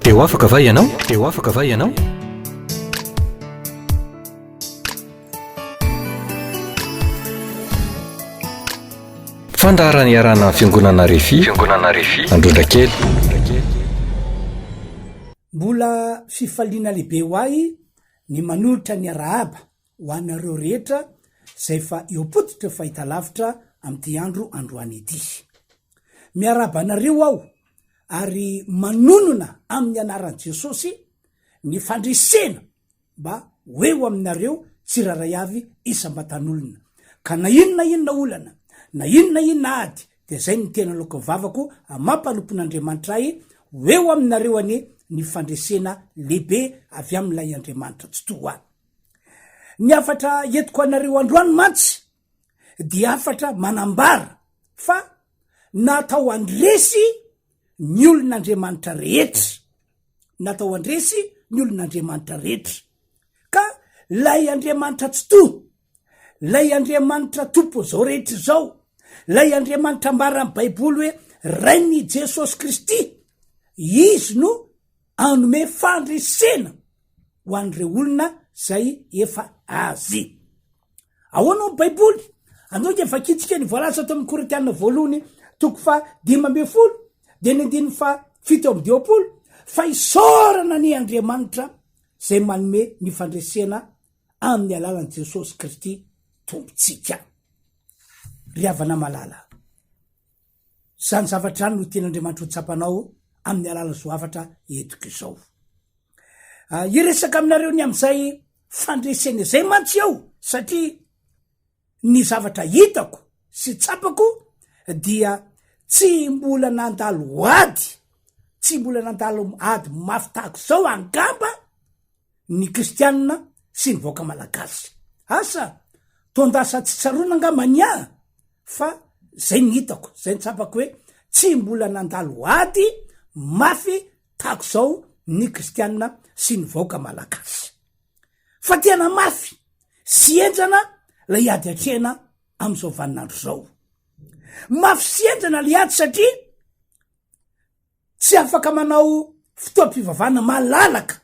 Eo afaka va ianao? Eo afaka va ianao? Fandaharana iarana fiangonana RHEFI Androndrakely. Mbola fifaliana lehibe ho ahy ny manolotra ny arahaba ho anareo rehetra zay fa eopotitra fahita lavitra amin'ity andro androany ity. Miaraba anareo aho ary manonona amin'ny anaran'i Jesosy ny fandresena mba hoeo aminareo tsiraray avy isam-batan'olona. Ka na inona olana, na inona ady, dia zay ny tena loko vavako amampanompon'Andriamanitra ahy hoeo aminareo ane ny fandresena lehibe avy amin'ilay Andriamanitra tsy toa. Ny afatra entiko anareo androany mantsy dia afatra manambara fa natao handresy ny olon'Andriamanitra rehetra. Natao handresy ny olon'Andriamanitra rehetra. Ka lay Andriamanitra tsy toa, lay Andriamanitra tompo zao rehetra zao, lay Andriamanitra ambara amin'ny Baiboly hoe Rain'i Jesosy Kristy, izy no anome fandresena ho an'ireo olona zay efa azy. Ahoana amin'ny Baiboly? Andao efa kitsika ny voalaza ato amin'ny Korintianina voalohany 5:12 dia ny 7:20 fa isaorana ny Andriamanitra zay manome ny fandresena amin'ny alalan'i Jesosy Kristy tompontsika. Ry havana malala, zany zavatra no tian'Andriamanitra ho tsapanao amin'ny alalan'ny zao afatra entiko izao. Iresaka aminareo ny amin'izay fandresena zay mantsy aho, satria ny zavatra hitako sy tsapako dia tsy mbola nandalo ady, tsy mbola nandalo ady mafy tahako zao angamba ny kristianina sy ny vahoaka malagasy. Asa tondasa tsy tsarona angamba ny ahy, fa zay ny hitako, zay ny tsapako hoe tsy mbola nandalo ady mafy tahako zao ny kristianina sy ny vahoaka malagasy. Fa tena mafy sy enjana lay ady atrena amin'izao vaninandro zao. Mafy sy enjana lay ady satria tsy afaka manao fotoam-pivavahana malalaka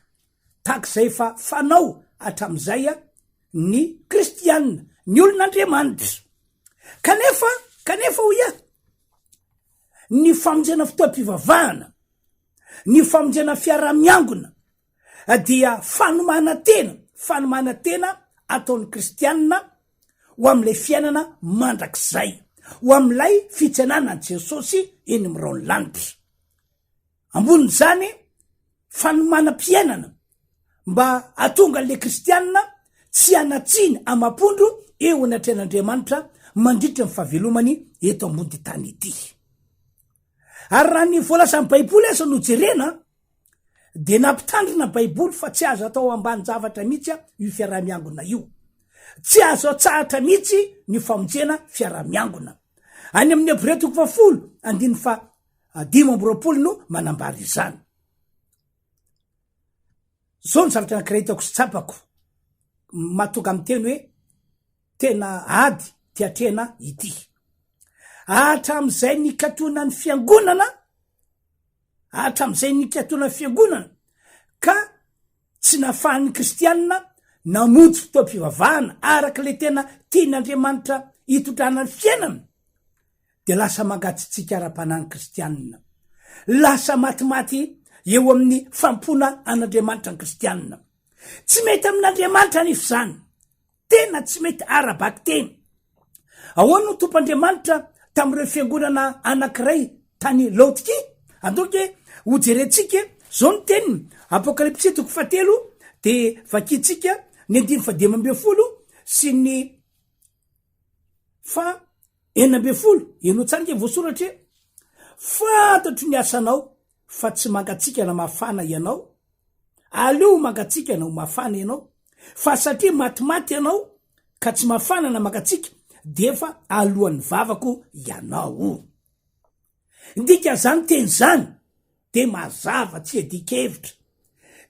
tahak'izay fa fanao hatramin'izay ny kristianina, ny olon'Andriamanitra. Kanefa ho ia, ny famonjena fotoam-pivavahana, ny famonjena fiara-miangona dia fanomana tena ataon'ny kristianina ho amin'ilay fiainana mandrakizay, ho amin'ilay fitsenanan'i Jesosy eny amin'irao lanitra. Ambonin'izany fanomanam-piainana mba atonga le kristianina tsy anatsiny amam-pondro eo anatren'Andriamanitra mandritra ny fahavelomany eto ambony tany ity. Ary raha ny voalazan'ny Baiboly aza no jerena dia nampitandrina Baiboly fa tsy azo atao ambany zavatra mihitsy io fiara-miangona io. Tsy azo atsahatra mihitsy ny famonjena fiara-miangona. Any amin'ny Hebreo 10:5 no manambara izany. Zao ny zavatra anankiray hitako sy tsapako mahatonga amin'ny teny hoe tena ady tiatrena ity. Hatramin'izay nikatona ny fiangonana, ka tsy nafahan'ny kristianina namonjy fotoam-pivavahana arak'ilay tena tian'Andriamanitra hitodrana ny fiainana, dia lasa mangatsitsika ara-panan'ny kristianina, lasa matimaty eo amin'ny fampona an'Andriamanitra ny kristianina. Tsy mety amin'Andriamanitra nif zany, tena tsy mety arabaky teny. Ahoana no tompo'Andriamanitra tamin'ireo fiangonana anankiray tany Laodikia? Andoke ho jerentsika zao ny teniny Apokalipsy 3 dia vakitsika ny 9:12 sy ny 9:20. Eno tsara ke voasoratra hoe fantatro ny asanao fa tsy mangatsika na mafana ianao, aleo mangatsika na ho mafana ianao, fa satria matimaty ianao ka tsy mafana na mangatsika dia efa alohan'ny vavako ianao. Ndika zany teny zany dia mazava tsy edikevitra.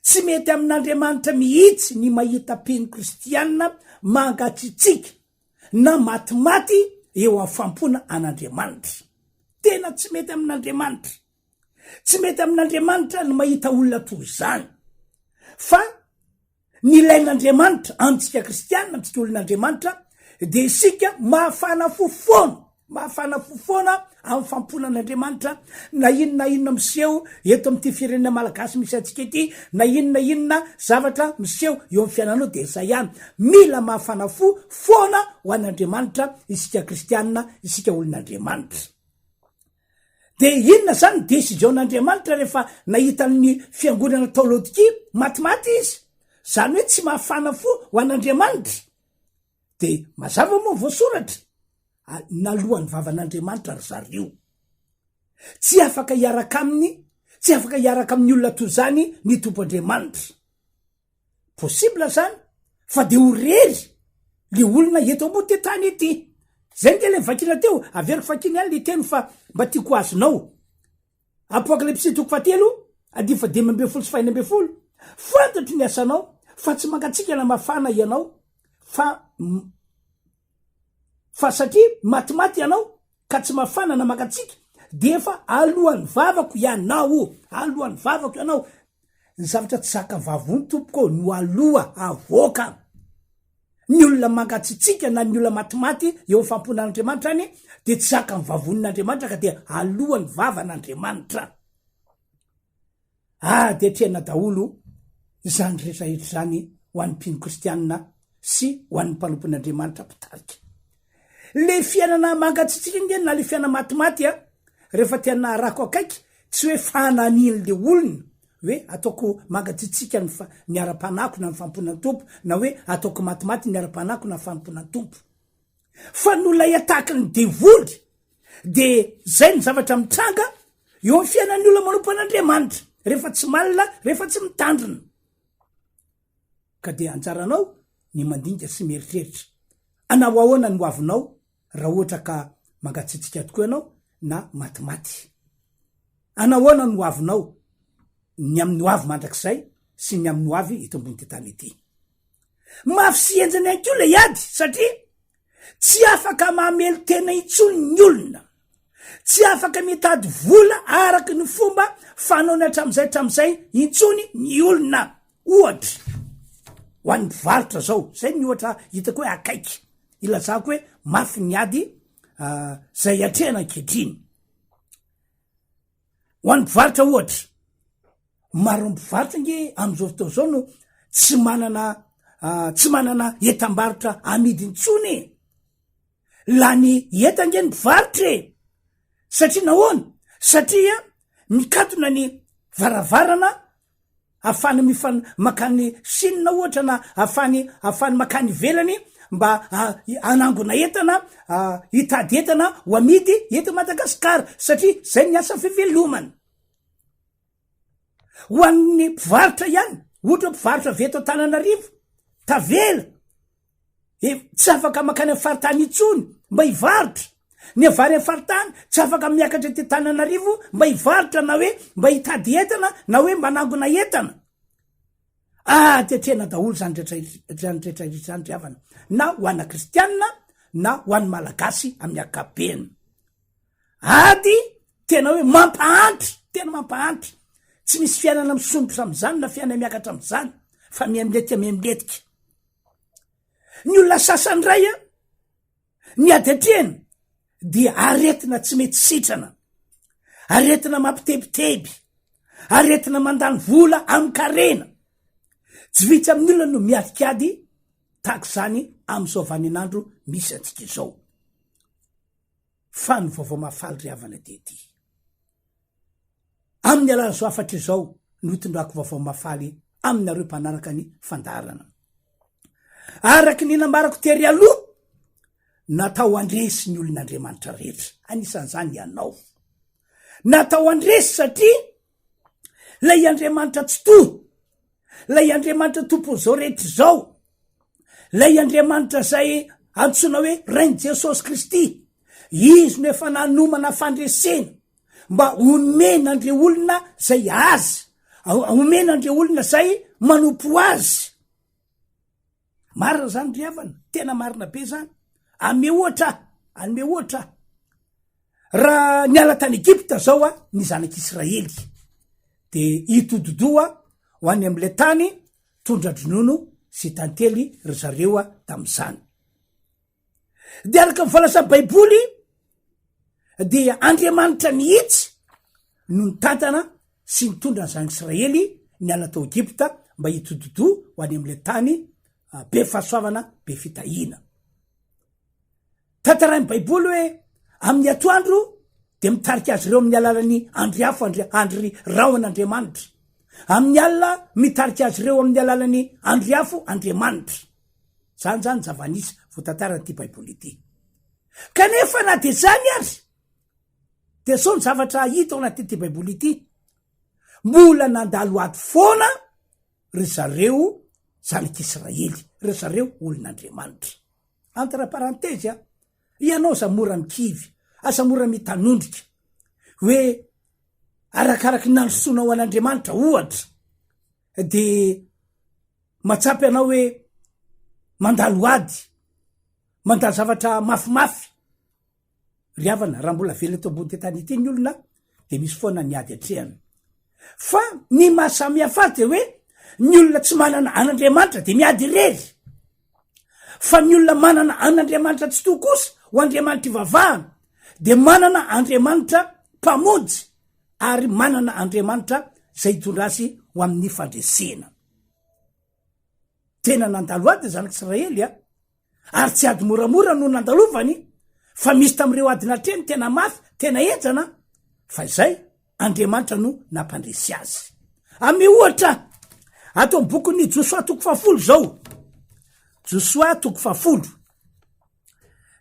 Tsy mety amin'Andriamanitra mihitsy ny mahita pino kristianina mangatsitsika na matimaty eo amin'ny fampona an'Andriamanitra. Tena tsy mety amin'Andriamanitra. tsy mety amin'Andriamanitra no mahita olona toy zany fa ny ilain'Andriamanitra amintsika kristianina amintsika olon'Andriamanitra de isika mahafana fofoana amin'ny famponan'Andriamanitra na inona miseho eto am'ty firenena malagasy misy atsika ety na inona zavatra miseho eo amin'ny fiainanao de zay ihany mila mahafana foana ho an'Andriamanitra isika kristianina isika olon'Andriamanitra de inona zany desision'Andriamanitra rehefa nahita ny fiangonana teolôjika matimaty izy zany hoe tsy mahafana fo ho an'Andriamanitra de mazava moa voasoratra nalohany vavan'Andriamanitra ry zareo tsy afaka hiaraka amin'ny olona toy zany ny tompoandriamanitra possible zany fa de horery le olona eto ambony ty tany ety zay nge le vakina teo averiko fakiny any le teny fa mba tiako azonao apokalipsy 3:10 fantatry ny asanao fa tsy mangatsika na mafana ianao fa satria matimaty ianao ka tsy mafana na mangatsika de fa alohan'ny vavako ianao ny zavatra tsy zaka vavony tompoko no aloha avoaka ny olona mangatsitsika na ny olona matimaty eo famponan'Andriamanitra any de tsy zaka ny vavonin'Andriamanitra ka de alohan'ny vavan'Andriamanitra de trena daholo zany rehetrarehetra zany ho an'ny mpino kristianina sy ho an'ny mpanompon'Andriamanitra mpitarika le fiainana mangatsitsika ngeny na le fiainana matimaty rehefa tena arako akaiky tsy hoe fanan'ile olona hoe ataoko mangatsitsika ny ara-panako na ny famponan'ny tompo na hoe ataoko matimaty ny ara-panako na famponan'ny tompo fa nola iataky ny devoly de zay ny zavatra mitranga eo amin'ny fiainan'ny olona manompo an'Andriamanitra rehefa tsy malina rehefa tsy mitandrina ka de anjaranao ny mandinika sy mieritreritra anao ahoana ny hoavinao raha ohatra ka mangatsitsika tokoa ianao na matimaty anao ahoana ny hoavinao ny amin'ny hoavy mandrakizay sy ny amin'ny hoavy eto ambony ty tany ety mafy sy enjany any ko le iady satria tsy afaka mamelo tena itsony ny olona tsy afaka mitady vola araky ny fomba fanaony hatramizay itsony ny olona ohatra ho an'ny mpivarotra zao zay ny ohatra hitako hoe akaiky ilazako hoe mafy ny ady zay atrehana ankehitriny ho an'ny mpivarotra ohatra maro mpivarotra nge am'izao fotoa zao no tsy manana etam-barotra amidintsony la ny etange ny mpivarotra satria nahoana satria mikatona ny varavarana afany makany sinina ohatra na afany makany velany mba anangona entana hitady entana ho amidy eto Madagasikara satria zay ny asa fivelomany ho an'ny mpivarotra ihany ohatra mpivarotra veto Antananarivo tavela tsy afaka makany amin'ny faritany itsony mba hivarotra ny avary amin'ny faritany tsy afaka miakatra ty Antananarivo mba hivarotra na hoe mba hitady entana na hoe mba anangona entana tetrena daholo zany rehetrarehetra zany riavana na ho anna kristianina na ho an'ny malagasy amin'ny akapeny tena hoe tena mampahantry tsy misy fiainana misombotra am'izany na fiainana miakatra am'izany fa miamiletika ny olona sasany ray ny adatrena dia aretina tsy mety sitrana aretina mampitebiteby aretina mandany vola amin'ny karena tsy vitsy amin'ny olona no miadikady tahaka zany am'izao vaninandro misy antsika izao fa ny vaovao mafaly riavana dety amin'ny alala zo afatra izao no itondrako vaovao mafaly aminareo mpanaraka ny fandarana araky ny nambarako tery aloha natao andresy ny olon'Andriamanitra rehetra anisan'izany ianao natao andresy satria lay Andriamanitra tsy to lay Andriamanitra tompony zao rehetra zao lay Andriamanitra zay antsona hoe Rainy Jesosy Kristy izy no efa nanomana fandresena mba omenandre olona zay azy omenandre olona zay manompo azy marina zany riavana tena marina be zany ame ohatra raha niala tany Egypta zao a ny zanak'Israely de itododoa ho any am'le tany tondra-dronono sy tantely ry zareo a tam'izany. De araka mivolasa baiboly dia Andriamanitra mihitsy no nitantana sy nitondra ny zanak'Israely niala tao Egypta mba hitododo ho any am'le tany be fahasoavana be fitahina. Tantarany baiboly hoe amin'ny atoandro de mitarika azy reo amin'ny alalan'ny andriafo andry raon'Andriamanitra, amin'ny alina mitarika azy reo amin'ny alalan'ny andriafo Andriamanitra. Zany zavanisy voatantaranyity baiboly ity. Kanefa na de zany azy de so ny zavatra hita ao anatyity baiboly ity, mbola nandalo ato foana ry zareo zanak'Israely, ry zareo olon'Andriamanitra. Entre parenthèse ianao za mora mikivy, asa mora mitanondrika hoe arakaraky nandrosoana ho an'Andriamanitra ohatra de matsapy anao hoe mandalo ady, mandalo zavatra mafimafy. Ry havana raha mbola velo eto ambony tany ity ny olona de misy foana ny ady atrehany. Fa ny mahasamihafa de hoe ny olona tsy manana an'Andriamanitra de miady irery, fa ny olona manana an'Andriamanitra tsy to kosa ho Andriamanitra ivavahana de manana Andriamanitra mpamody ary manana Andriamanitra zay hitondra azy ho amin'ny fandresena. Tena nandalo ady zanak'Israely ary tsy ady moramora no nandalovany, fa misy tam'ireo adina treny tena mafy tena ejana, fa izay Andriamanitra no nampandresy azy. Amy ohatra ato amin'ny bokon'ny Josoa 10 zao, Josoa 10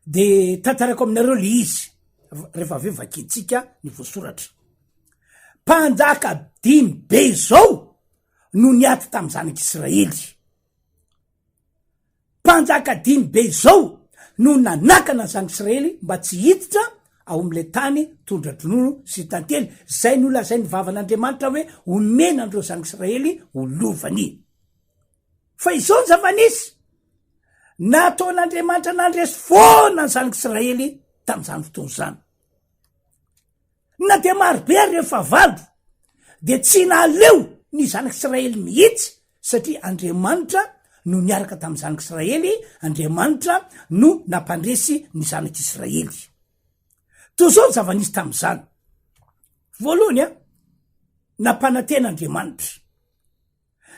de tantarako aminareo le izy rehefa aveo vakitsika ny voasoratra. Mpanjaka 5 be zao no niaty tamy zanak'Israely, mpanjaka 5 be zao no nanakana zanak'Israely mba tsy hiditra ao am'le tany tondra-dronono sy tantely, zay no lazay ny vavan'Andriamanitra hoe omena andreo zanak'Israely ho lovany. Fa izao ny zavanisy nataon'Andriamanitra nandresy foana ny zanak'Israely tam'izany fotoana zany. Na de marobe rehefa valo de tsy naleo ny zanak'Israely mihitsy, satria Andriamanitra no niaraka tamy zanak'Israely, Andriamanitra no nampandresy ny zanak'Israely. To zao ny zavanisy tam'izany. Voalohany nampananten'Andriamanitra,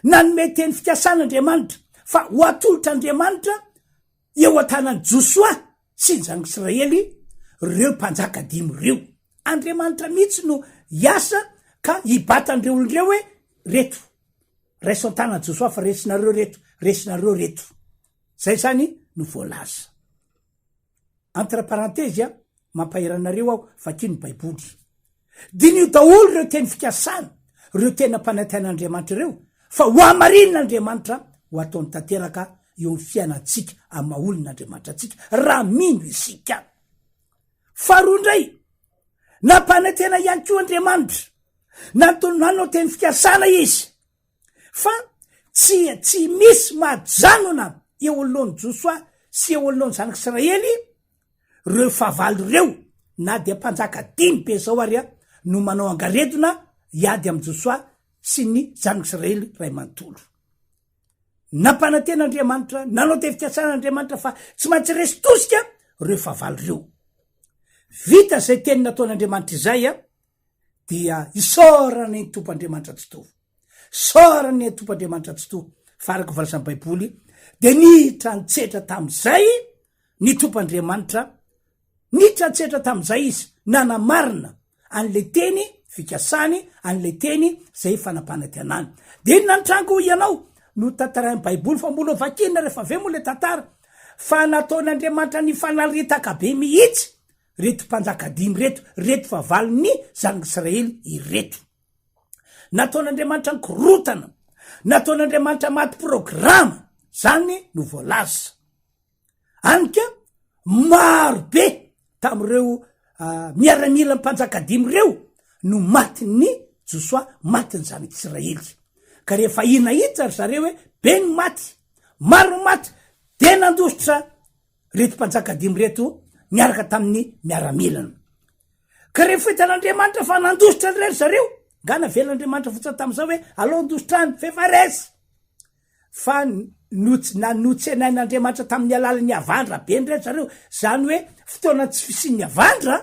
nanome teny fikasan'Andriamanitra, fa ho atolotr'Andriamanitra eo an-tanany Josoa sy ny zanak'Israely reo mpanjaka 5 reo. Andriamanitra mihitsy no hiasa ka hibatandreo olondreo hoe reto, raiso an-tanany Josoa fa resinareo reto, resinareo reto. Zay zany no voalaza. Entre parenthèse mampahiranareo aho vakino baiboly. Dinio daholo reo teny fikasana, reo tena mpananten'Andriamanitra reo, fa ho amarin'Andriamanitra ho ataony tanteraka eo amin'ny fiainatsika amin'ny maha-olon'Andriamanitra atsika raha mino isika. Faharoa indray, nampanantena ihany koa Andriamanitra, nanao teny fikasana izy, fa tsy misy mahajanona eo alohan'ny Josoa sy eo alohan'ny zanak'Israely reo fahavalo reo, na dia mpanjaka 5 be zao ary no manao angaredona hiady amin'ny Josoa sy ny zanak'Israely ray manontolo. Nampananten'Andriamanitra, nanao teny fikasan'Andriamanitra, fa tsy maintsy resy tosika reo fahavalo reo. Vita zay teny nataon'Andriamanitra izay dia isaorany ny tompoandriamanitra tsy to, saorany ny tompoandriamanitra tsy to. Faraka voalasan'ny baiboly de niditra nitsetra tam'izay ny tompoandriamanitra, niditra nitsetra tam'izay izy nanamarina an'le teny fikasany, an'le teny zay fanampanantenany. De inona ny trango ianao no tantaran'ny baiboly, fa mbola vakina rehefa ave moa le tantara, fa nataon'Andriamanitra ny fanaritaka be mihitsy reto mpanjaka 5 reto, reto fahavalony zanak'Israely ireto. Nataon'Andriamanitra ny korotana, nataon'Andriamanitra maty programa, zany no voalaza. Anika maro be tam'ireo miaramila mpanjaka 5 reo no maty ny Josoa, maty ny zanak'Israely. Ka rehefa inahitra ry zareo hoe be ny maty, maro maty, de nandositra reto mpanjaka 5 reto miaraka tamin'ny miaramilana. ka rehefa hitan'Andriamanitra fa nandositra ry zareo ngana velan'Andriamanitra fotsiny tam'izao hoe aloha ndositrany fefaresy fa notsenain'Andriamanitra tamin'ny alalan'ny avandra be ndray zareo zany hoe fotoana tsy fisin'ny avandra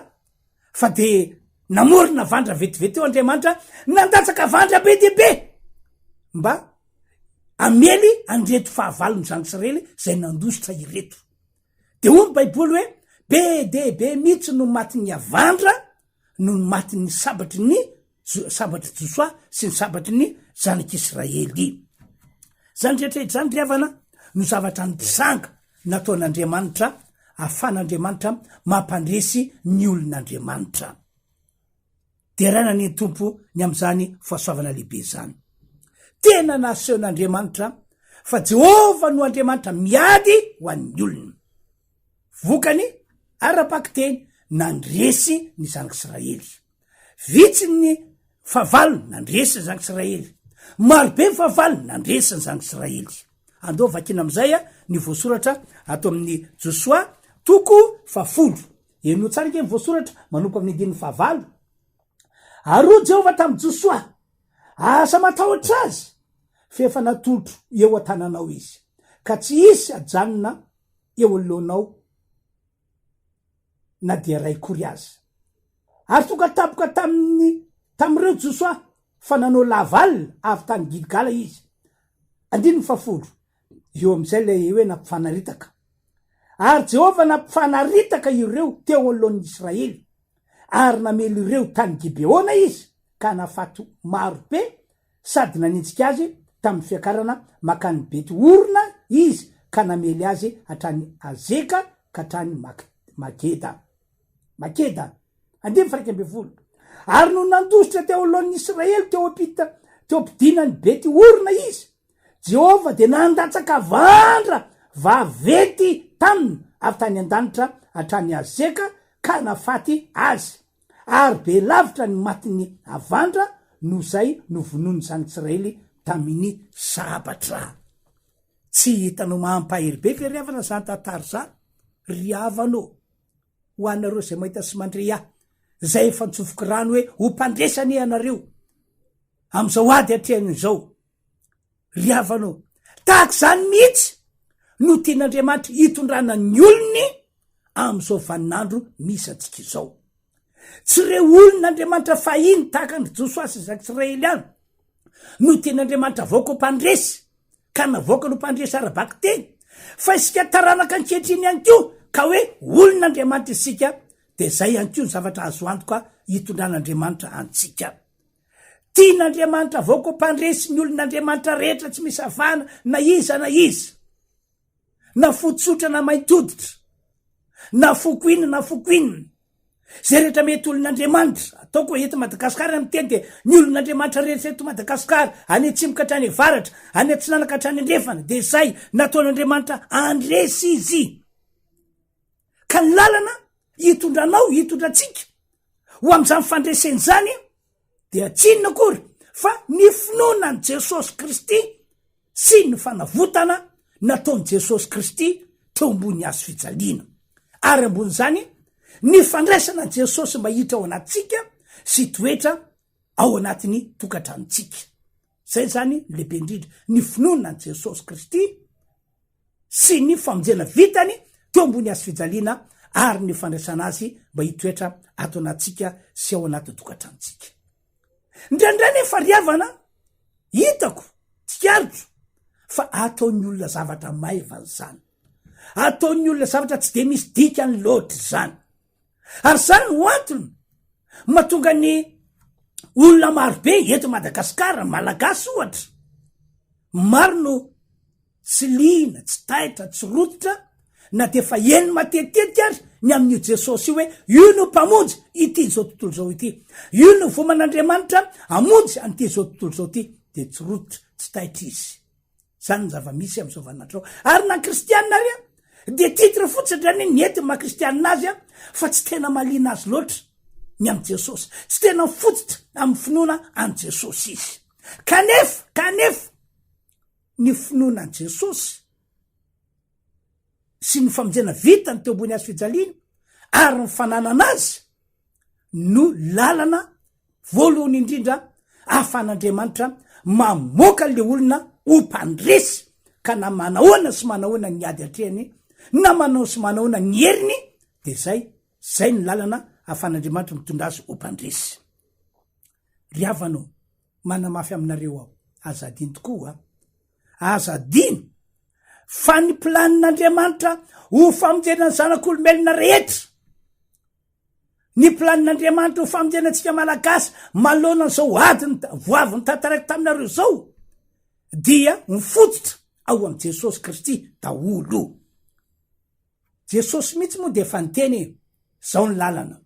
fa de namorona avandra vetivety eo Andriamanitra nandatsaka avandra be deaibe mba amely andreto fahavalony zany Israely zay nandositra ireto de hoy baiboly hoe be deaibe mihitsy no matin'ny avandra no matin'ny sabatry ny Josoa sy ny sabatry ny zanak'Israely zany rehetra zany riavana no zavatra nitsanga nataon'Andriamanitra ahafan'Andriamanitra mampandresy ny olon'Andriamanitra de raina ny tompo ny am'zany fahasoavana lehibe zany tena nasehon'Andriamanitra fa Jehova no Andriamanitra miady ho an'ny olony vokany ara-paky teny nandresy ny zanak'Israely vitsy ny fahavalony nandresy ny zanak'Israely marobe ny fahavalony nandresy ny zanak'Israely andao vakina am'izay ny voasoratra ato amin'ny Josoa 10 eno tsara ke ny voasoratra manompo amin'ny diny fahavalo aro Jehova tamin'ny Josoa asa matahotra azy fefa natotro eo an-tananao izy ka tsy isy ajanona eo alohanao na dia ray kory azy ary tonga tapoka tamin'ireo Josoa fa nanao lavalina avy tany Gilgala izy andiny fafolo eo am'izay le hoe nampifanaritaka ary Jehova nampifanaritaka ireo teo alohan'ny Israely ary namely ireo tany Gibeona izy ka nafato maro be sady nanitsika azy tamin'ny fiakarana makany bety orona izy ka namely azy hatrany Azeka ka hatrany Makeda andimy faraikembe folo ary no nandositra teo alohan'ny Israely teo ampidinany bety orona izy Jehova de nandatsaka avandra vavety taminy avy tany an-danitra hatrany Azeka ka nafaty azy ary be lavitra ny matin'ny avandra no zay novonony zanak'Israely tamin'ny sabatra tsy hitanao mahampahery be fe riavana zany tantara zany riavanao ho anareo zay mahita sy mandrea zay efa nitsofoky rano hoe ho mpandresany ianareo am'izao ady atrehan'izao riavanao tahaka zany mihitsy no tian'Andriamanitra hitondrana ny olony am'izao vaninandro misy atsika izao tsy reo olon'Andriamanitra fahiny tahaka ny Josoa sy zanak'Israely any no tian'Andriamanitra voaka ho mpandresy ka navoaka no mpandresy arabaky teny fa isika taranaka ankehitriny ihany ko ka hoe olon'Andriamanitra isika de zay ihany ko ny zavatra azo antoka hitondran'Andriamanitra antsika tian'Andriamanitra voaka ho mpandresy ny olon'Andriamanitra rehetra tsy misy avana na iza na fotsotra na maitoditra na fokoinina zay rehetra mety olon'Andriamanitra ataoko eto Madagasikara am'teny de ny olon'Andriamanitra rehetra eto Madagasikara any atsimoka hatrany avaratra any atsinanaka hatrany andrefana de zay nataon'Andriamanitra andresy izy ka ny lalana hitondrantsika ho am'izany fandreseny zany de atsinona kory fa ny finoana ny Jesosy Kristy sy ny fanavotana nataon'i Jesosy Kristy teo ambony hazo fijaliana ary ambony zany ny fandraisana Jesosy mba hitra ao anatsika sy toetra ao anatin'ny tokantranontsika zay zany lehibe indrindra ny finoana ny Jesosy Kristy sy ny famonjena vitany teo ambony hazo fijaliana ary ny fandraisana azy mba hitoetra ato anatsika sy ao anaty tokantranontsika ndraindray nefa riavana hitako tsikarotro fa ataon'ny olona zavatra maivana zany ataon'ny olona zavatra tsy de misy dikany loatra zany ary zany no antony mahatonga ny olona marobe eto Madagasikara malagasy ohatra maro no tsy lina tsy taitra tsy rototra na de fa eny matetetika ary ny amin'io Jesosy io hoe io no mpamonjy ity zao tontolo zao ity io no voman'Andriamanitra amonjy an'ity zao tontolo zao ity de tsy rototra tsy taitra izy zany ny zava-misy am'izao vaninandro ary na kristianina ary de titre fotsiny drany ny ety mahakristianina azy fa tsy tena malina azy loatra ny am' Jesosy tsy tena fototra amin'ny finoana an' Jesosy izy kanefa ny finoana an' Jesosy sy ny famonjena vitany teo ambony hazo fijaliana ary ny fananana azy no lalana voalohany indrindra ahafan'Andriamanitra mamoaka le olona ho mpandresy ka na manahoana sy manahoana ny ady atrehany na manao sy manahoana ny heriny de zay ny lalana ahafan'Andriamanitra mitondra azy ho mpandresy. Ry havanao manamafy aminareo aho azadiny tokoa azadiny fa ny planin'Andriamanitra ho famonjena ny zanak'olombelona rehetra, ny planin'Andriamanitra ho famonjena antsika malagasy malona n'izao adiny voaviny tantaraiky taminareo zao dia mifototra ao am Jesosy Kristy daholo. Jesosy mihitsy moa de efa niteny zao ny lalana,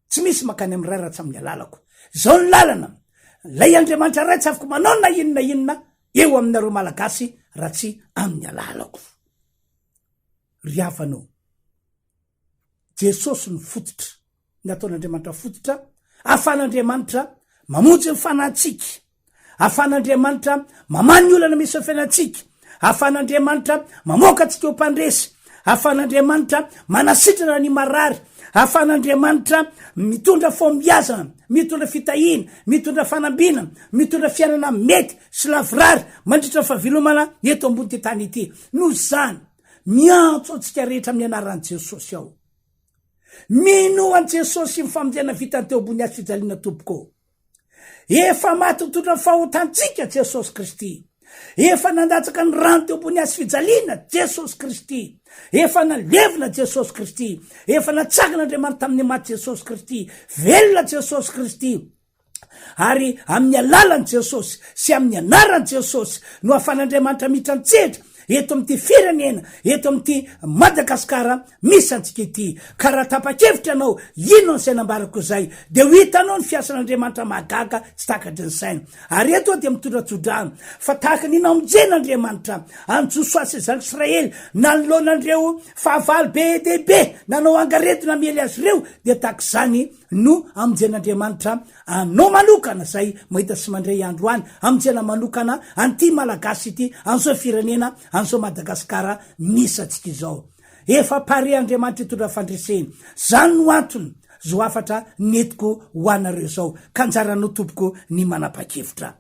tsy misy makany amin'ny ray ratsy amin'ny alalako, zao ny lalana, lay Andriamanitra ray tsy afaka manao na inona eo aminareo malagasy raha tsy amin'ny alalako. Ry havanao, Jesosy ny fototra, nataon'Andriamanitra fototra, ahafan'Andriamanitra mamonjy ny fanahintsika, ahafan'Andriamanitra mamany olana misy fiainantsika, ahafan'Andriamanitra mamoaka antsika ho mpandresy, ahafan'Andriamanitra manasitrana ny marary, ahafan'Andriamanitra mitondra fombiazana, mitondra fitahina, mitondra fanambinana, mitondra fiainana mety sy lavrary mandritra fahavelomana eto ambony ty tany ity. Noho zany miantso antsika rehetra amin'ny anaran'i Jesosy aho, mino an Jesosy ny famonjena vitany teo ambony azy fijaliana tompoko. Efa maty mitondra fahotantsika Jesosy Kristy, efa nandatsaka ny rano teo ambony azy fijaliana Jesosy Kristy, efa nalevina Jesosy Kristy, efa natsaka'Andriamanitra tamin'ny maty Jesosy Kristy, velona Jesosy Kristy. Ary amin'ny alalan'i Jesosy sy amin'ny anaran'i Jesosy no ahafan'Andriamanitra mitrantsehatra eto amty firenena, eto amty Madagasikara misy antsika ity. Ka raha tapa-kevitra anao ino ny sainambarako zay de ho hitanao ny fiasan'Andriamanitra magaga tsy takatry ny saina. Ary eto de mitondratsodrano fa tahaka ninao mijen'Andriamanitra anjosoasy zany Israely nanolonandreo fahavalo be dehibe, nanao angaretina miely azy reo de tahaka zany no amonjen'Andriamanitra anao manokana zay mahita sy mandray andro any, amonjena manokana anty malagasy ity, an'izao firenena, an'izao Madagasikara misy atsika izao. Efa pare Andriamanitra hitondra fandreseny, zany no antony zo afatra netiko ho anareo zao, ka anjaranao tompoko ny manapa-kevitra.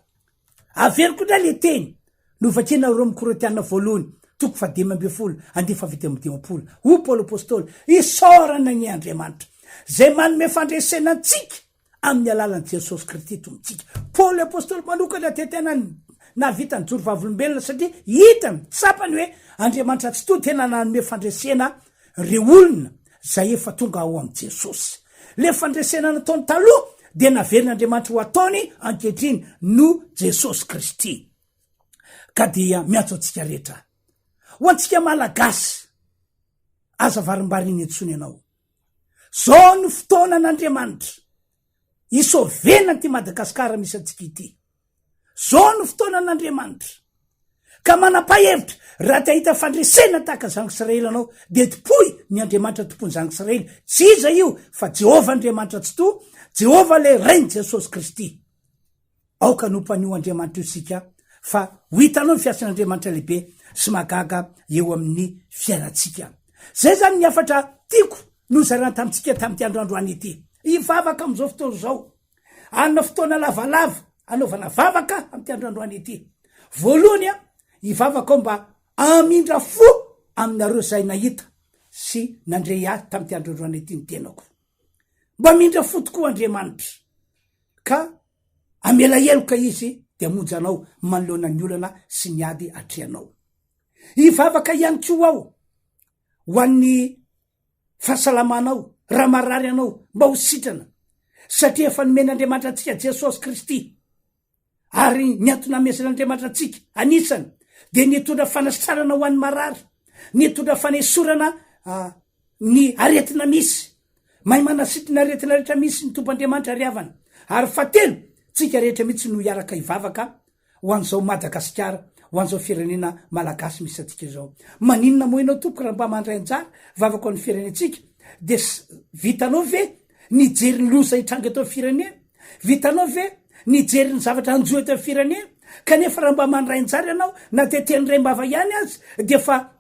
Averiko ndray le teny novakina Rome Korinthiana voalohany toko 10:10 ho Paul apôstôly isaorana ny Andriamanitra zay manome fandresena antsika amin'ny alalan'i Jesosy Kristy tombontsika. Paul apôstôly manokana tetena navita ny joro vavolombelona satria hitany tsapany hoe Andriamanitra tsy to tena nanome fandresena reo olona zay efa tonga ao am Jesosy. Le fandresena nataony taloha de naverin'Andriamanitra ho ataony ankehitriny no Jesosy Kristy. Ka dia miantso antsika rehetra ho antsika malagasy, aza varimbariny etsony ianao, zao no fotoanan'Andriamanitra isovena ty Madagasikara misy antsika ity, zao no fotoanan'Andriamanitra ka manapa-hevitra raha te hahita fandresena tahaka zanaka Israely anao de topoy ny Andriamanitra tompony zanaka Israely, tsy iza io fa Jehova Andriamanitra tsy to, Jehova le reiny Jesosy Kristy. Aoka nompanio Andriamanitra isika fa ho hitanao ny fiasan'Andriamanitra lehibe sy magaga eo amin'ny fiainatsika. Zay zany ny afatra tiako nozarana tamitsika tamty androandroany ity. Ivavaka am'izao fotoana zao, anona fotoana lavalava anaovana vavaka amty androandroany ity. Voalohany ivavaka ao mba amindra fo aminareo zay nahita sy nandray ahy tamty androandroany ity ny tenako, mba amindra fo tokoa Andriamanitra ka amelaeloka izy de amonjy anao manoloana ny olana sy ny ady atreanao. Ivavaka ihany ko ao ho an'ny fahasalamanao, raha marary anao mba ho sitrana satria efa nomen'Andriamanitra antsika Jesosy Kristy, ary niantona amesan'Andriamanitra antsika anisany de nitondra fanasitrarana ho an'ny marary, nitondra fanesorana ny aretina misy, mahay manasitrina aretina rehetra misy ny tompo'Andriamanitra riavana. Ary fatelo tsika rehetra mihitsy no hiaraka ivavaka ho an'izao Madagasikara, ho an'izao firenena malagasy misy atsika izao. Maninona moa ianao tompoko raha mba mandray anjara vavaka amin'ny firenentsika de vitanao ve nijery ny loza hitranga eto amin'ny firenena, vitanao ve nijery ny zavatra anjo eto amin'ny firenena, kanefa raha mba mandray anjara ianao na teteny ray mbava ihany azy de fa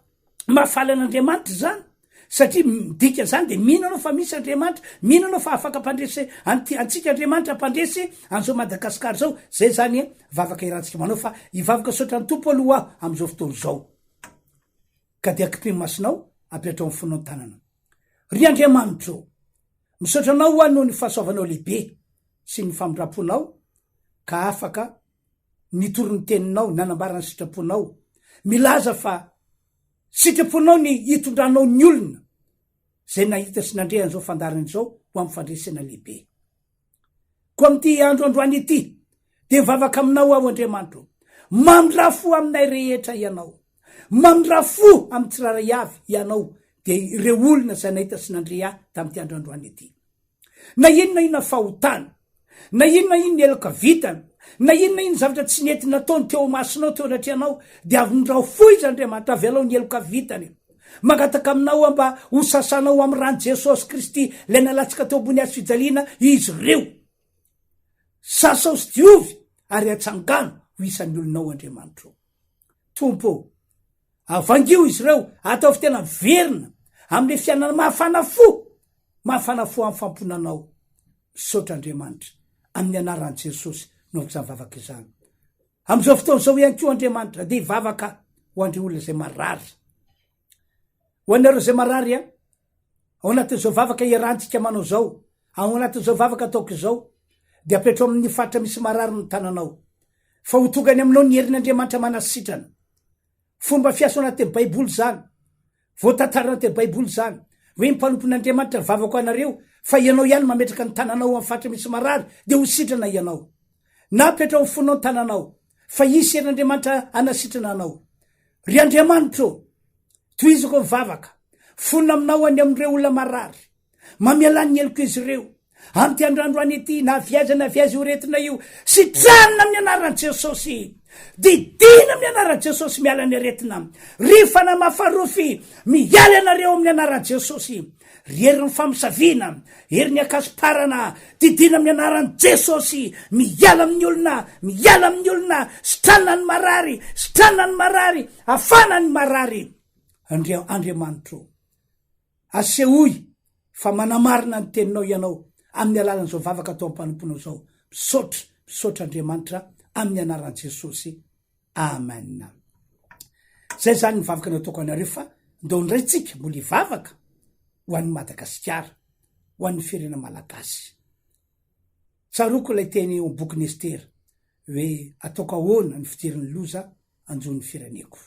mahafaly an'Andriamanitra zany. satria midika zany de mihinanao fa misy Andriamanitra, mihinanao fa afaka mpandresy antsika Andriamanitra mpandresy an'izao Madagasikara zao. Zay zany vavaka irantsika manao fa ivavaka sotra ny tompo aloha am'izao fotoana zao. Ka de akipimo-masinao apetrao amin'ny fonao tanana. Ry Andriamanitra, misaotra anao ho noho ny fahasoavanao lehibe sy ny famindraponao, ka afaka nitoro ny teninao, nanambara ny sitraponao, milaza fa sitraponao ny hitondranao ny olona zay nahita sy nandrehan zao fandarany zao ho amin'ny fandresena lehibe. Ko am'ty androandroany ity de mivavaka aminao aho Andriamanitra, mamindra-fo aminay rehetra ianao, mamindra-fo amin'ny tsiraray avy ianao, de ireo olona zay nahita sy nandrea tam'ty androandroany ity. Na inona fahotana, na inona elaka vitana, na inona zavatra tsy nety nataony teo masinao teo anatrianao, de avy mindrao fo izy Andriamanitra, avy alao ny eloka vitany. Magataka aminao mba ho sasanao amin'ny rano Jesosy Kristy le nalatsika teo ambony hazo fijaliana izy reo. Sasao sy diovy ary atsangano ho isan'ny olonao Andriamanitra. Tompo, avangio izy reo, atao fi tena verina am'le fianana mahafana fo amin'ny famponanao. Misaotra Andriamanitra amin'ny anaran'i Jesosy novaka zany vavaka izany. Am'izao fotoana zao ihany koa Andriamanitra de vavaka ho andre olona zay marary. Ho anareo zay marary ao anatin'izao vavaka iarahantsika manao zao, ao anatin'izao vavaka ataoko izao, de apetrao amin'ny faritra misy marary ny tananao. Fa ho tongany aminao ny herin'Andriamanitra manasitrana. Fomba fiasa anatin'ny Baiboly zany, voatantara anatin'ny Baiboly zany, hoe mpanompon'Andriamanitra vavaka anareo, fa ianao ihany mametraka ny tananao amin'ny faritra misy marary, de ho sitrana ianao. Na apetrao amin'ny fonao ny tananao, fa isy herin'Andriamanitra anasitrana anao. Ry Andriamanitra, toizako mivavaka, fonina aminao any am'ireo olona marary, mamialany ny eloko izy ireo, am'ty androandroany ity, na viazy ho retina io, sitranina amin'ny anaran'i Jesosy, didina amin'ny anaran'i Jesosy miala ny aretina, ry fanamafarofy miala anareo amin'ny anaran'i Jesosy, ry herin'ny famisaviana, herin'ny akasiparana, didina amin'ny anaran'i Jesosy, miala amin'ny olona, sitrana ny marary, afana ny marary. Andriamanitra, asehoy fa manamarina ny teninao ianao amin'ny alalan'izao vavaka atao ampanomponao zao. Misaotra Andriamanitra amin'ny anaran'i Jesosy. Amen. Zay zany ny vavaka nataoko anareo fa ndao ndray tsika mbola hivavaka ho an'ny Madagasikara, ho an'ny firena malagasy. Tsaroko ilay teny eo boky Estera hoe ataoko ahoana ny fidirin'ny loza anjon'ny fireneko.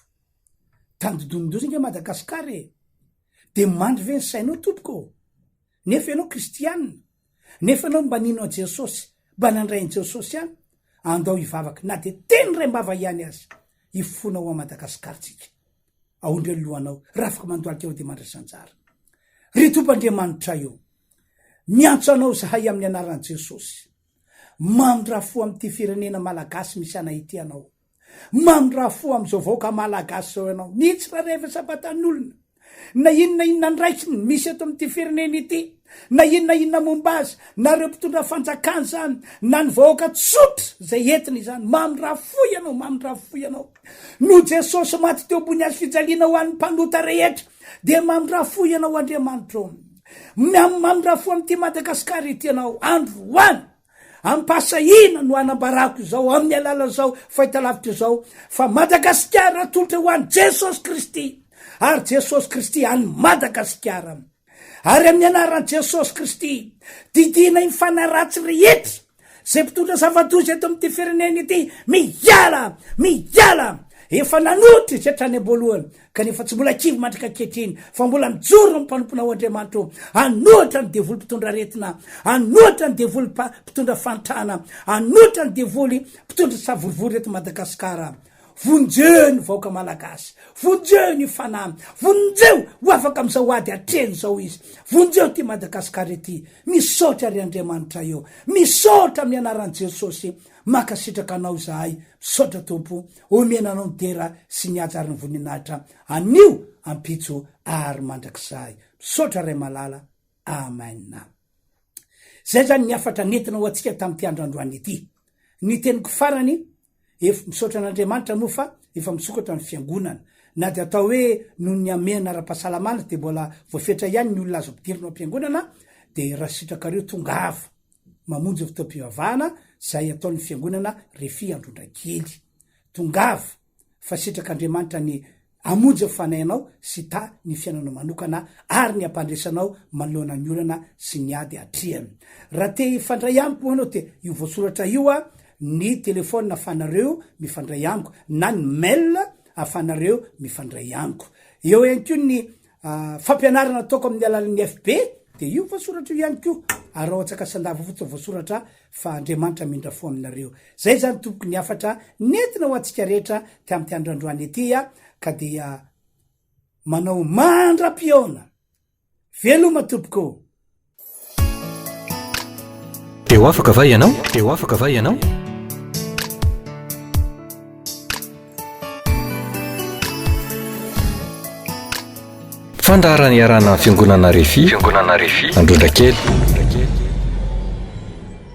Tandodondozy nga Madagasikara de mandry ve ny sainao tompoko, nefa ianao kristianina, nefa ianao mba nino an Jesosy, mba nandray an Jesosy ihany, andao hivavaka na de teny ray mbava ihany azy, hifonao a Madagasikara tsika. Aondry alohanao, raha afaka mandoalika eo de mandraisanjara. Ry Tompoandriamanitra io, miantso anao zahay amin'ny anaran'i Jesosy, mamindra-fo am'ty firenena malagasy misy anahity anao, mamindra-fo am'izao vahoaka malagasy zao ianao, nitsiraray fa sabatan'olona, na inona ndraikiny misy eto am'ty firenena ity, na inona momba azy, na reo mpitondra fanjakany zany, na ny vahoaka tsotra zay entiny zany, mamindra-fo ianao. No Jesosy maty teo ambony hazo fijaliana ho an'ny mpanota rehetra, de mamindra-fo ianao Andriamanitra, mamindra-fo am'ty Madagasikara ity ianao, andro hoany, ampasahina no anambarako zao amin'ny alala zao fahitalavitra zao, fa Madagasikara tolotra ho an'ny Jesosy Kristy, ary Jesosy Kristy any Madagasikara, ary amin'ny anaran'i Jesosy Kristy didina iny fanaratsy rehetra zay mpitondra zava-doza eto am'ty firenena ity, miala, efa nanotra izy hatrany am-boalohany, kanefa tsy mbola kivy mandrika kehitriny, fa mbola mijoro ny mpanomponao Andriamanitra, anotra ny devoly mpitondra aretina, anotra ny devoly mpitondra fantrana, anotra ny devoly mpitondra savorivory eto Madagasikara. Vonjeo ny vahoaka malagasy, vonjeo ny fanahy, vonjeo ho afaka am'izao ady atreny zao izy, vonjeo ty Madagasikara ity. Misaotra ry Andriamanitra eo, misaotra amin'ny anaran'i Jesosy, makasitraka anao zahay, misaotra Tompo, omena anao ny dera sy ny ajary ny voninahitra, anio ampitso ary mandrakizay. Misaotra ray malala. Amen. Zay zany ny afatra nentina ho atsika tamin'ty androandroany ity. Ny teniko farany, efa misaotra an'Andriamanitra moa fa efa misokatra ny fiangonana, na de atao hoe noho ny amena ara-pahasalamana de mbola voafetra ihany ny olona azo ampidirino am-piangonana de raha sitrakareo tongava mamonjy fotoam-pivavahana zay ataon'ny fiangonana RHEFI Androndrakely. Tongava fa sitrak'Andriamanitra ny amonjy fanainao sy ta ny fiainanao manokana ary ny ampandresanao manoloana ny olana sy ny ady atriany. Raha te ifandray amiko moa anao te io voasoratra io a ny telefôna afanareo mifandray amiko na ny mail afanareo mifandray amiko. Eo ihany ko ny fampianarana ataoko amin'ny alalan'ny FB de io voasoratra io ihany ko ary raha ohatsaka sandava fotsiny voasoratra fa Andriamanitra mindra fo aminareo. Zay zany tompoko ny afatra nentina ho antsika rehetra ty amin'ny androandroany ety ka dia manao mandra-piona veloma tompoko. Eo afaka va ianao? Eo afaka va ianao? Fandaharana iarana fiangonana RHEFI Androndrakely.